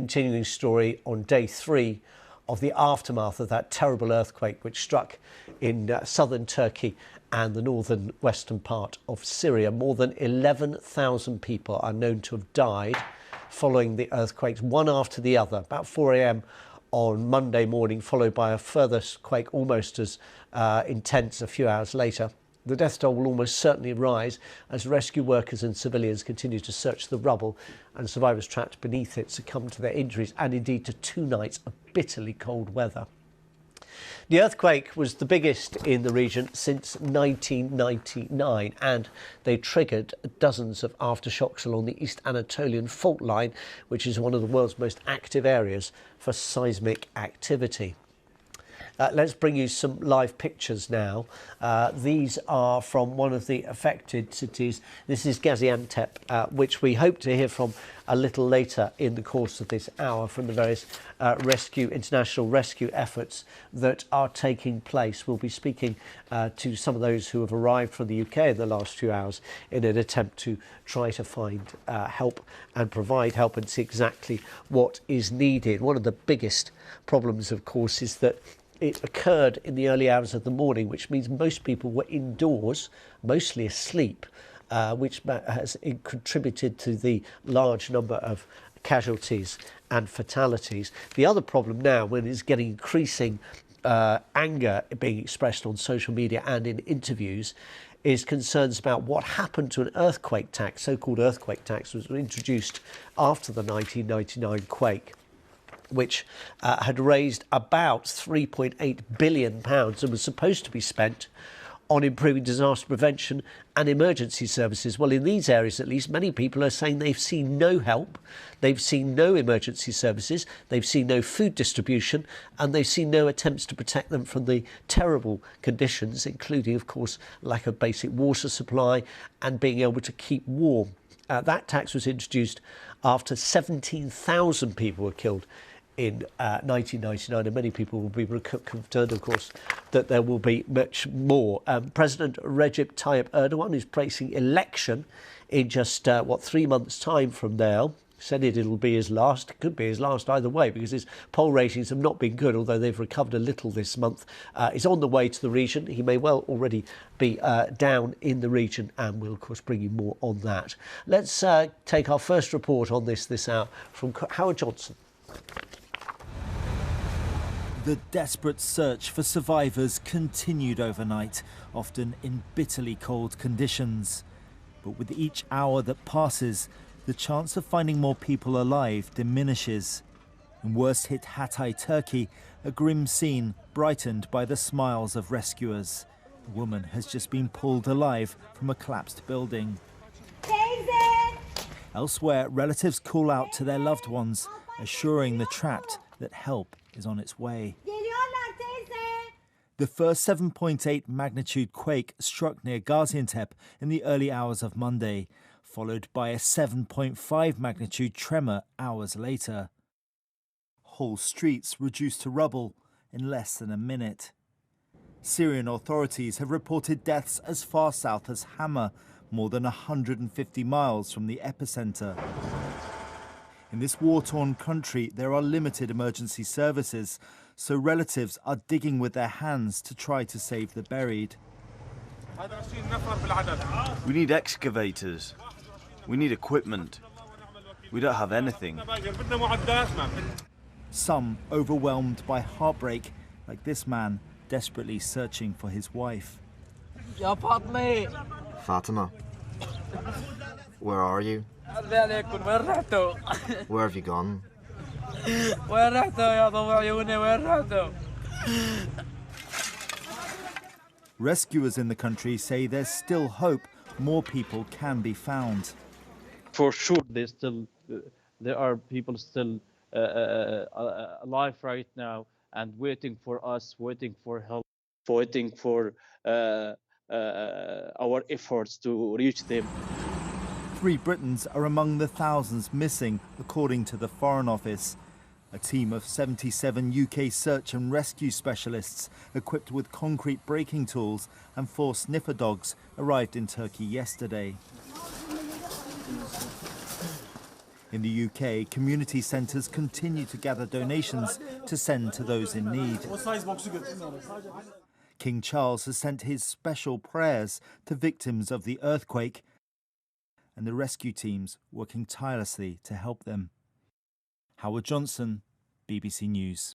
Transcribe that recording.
Continuing story on day 3 of the aftermath of that terrible earthquake which struck in southern Turkey and the northern western part of Syria. More than 11,000 people are known to have died following the earthquakes, one after the other, about 4 a.m. on Monday morning, followed by a further quake almost as intense a few hours later. The death toll will almost certainly rise as rescue workers and civilians continue to search the rubble, and survivors trapped beneath it succumb to their injuries and indeed to 2 nights of bitterly cold weather. The earthquake was the biggest in the region since 1999, and they triggered dozens of aftershocks along the East Anatolian fault line, which is one of the world's most active areas for seismic activity. Let's bring you some live pictures now. These are from one of the affected cities. This is Gaziantep, which we hope to hear from a little later in the course of this hour from the various international rescue efforts that are taking place. We'll be speaking to some of those who have arrived from the UK in the last few hours in an attempt to try to find help and provide help and see exactly what is needed. One of the biggest problems, of course, is that it occurred in the early hours of the morning, which means most people were indoors, mostly asleep, which has contributed to the large number of casualties and fatalities. The other problem now, when it's getting increasing anger being expressed on social media and in interviews, is concerns about what happened to an earthquake tax. So-called earthquake tax was introduced after the 1999 quake, which had raised about £3.8 billion and was supposed to be spent on improving disaster prevention and emergency services. Well, in these areas, at least, many people are saying they've seen no help, they've seen no emergency services, they've seen no food distribution, and they've seen no attempts to protect them from the terrible conditions, including, of course, lack of basic water supply and being able to keep warm. That tax was introduced after 17,000 people were killed in 1999, and many people will be concerned, of course, that there will be much more. President Recep Tayyip Erdogan is facing election in just 3 months' time from now. Said it'll be his last. It could be his last either way, because his poll ratings have not been good, although they've recovered a little this month. He's on the way to the region. He may well already be down in the region, and we'll, of course, bring you more on that. Let's take our first report on this hour from Howard Johnson. The desperate search for survivors continued overnight, often in bitterly cold conditions. But with each hour that passes, the chance of finding more people alive diminishes. In worst-hit Hatay, Turkey, a grim scene brightened by the smiles of rescuers. A woman has just been pulled alive from a collapsed building. Elsewhere, relatives call out to their loved ones, assuring the trapped that help is on its way. The first 7.8 magnitude quake struck near Gaziantep in the early hours of Monday, followed by a 7.5 magnitude tremor hours later. Whole streets reduced to rubble in less than a minute. Syrian authorities have reported deaths as far south as Hama, more than 150 miles from the epicenter. In this war-torn country, there are limited emergency services, so relatives are digging with their hands to try to save the buried. We need excavators. We need equipment. We don't have anything. Some overwhelmed by heartbreak, like this man desperately searching for his wife. Fatima, where are you? Where have you gone? Rescuers in the country say there's still hope more people can be found. For sure, there are people still alive right now and waiting for us, waiting for help, waiting for our efforts to reach them. 3 Britons are among the thousands missing, according to the Foreign Office. A team of 77 UK search and rescue specialists equipped with concrete braking tools and 4 sniffer dogs arrived in Turkey yesterday. In the UK, community centres continue to gather donations to send to those in need. King Charles has sent his special prayers to victims of the earthquake and the rescue teams working tirelessly to help them. Howard Johnson, BBC News.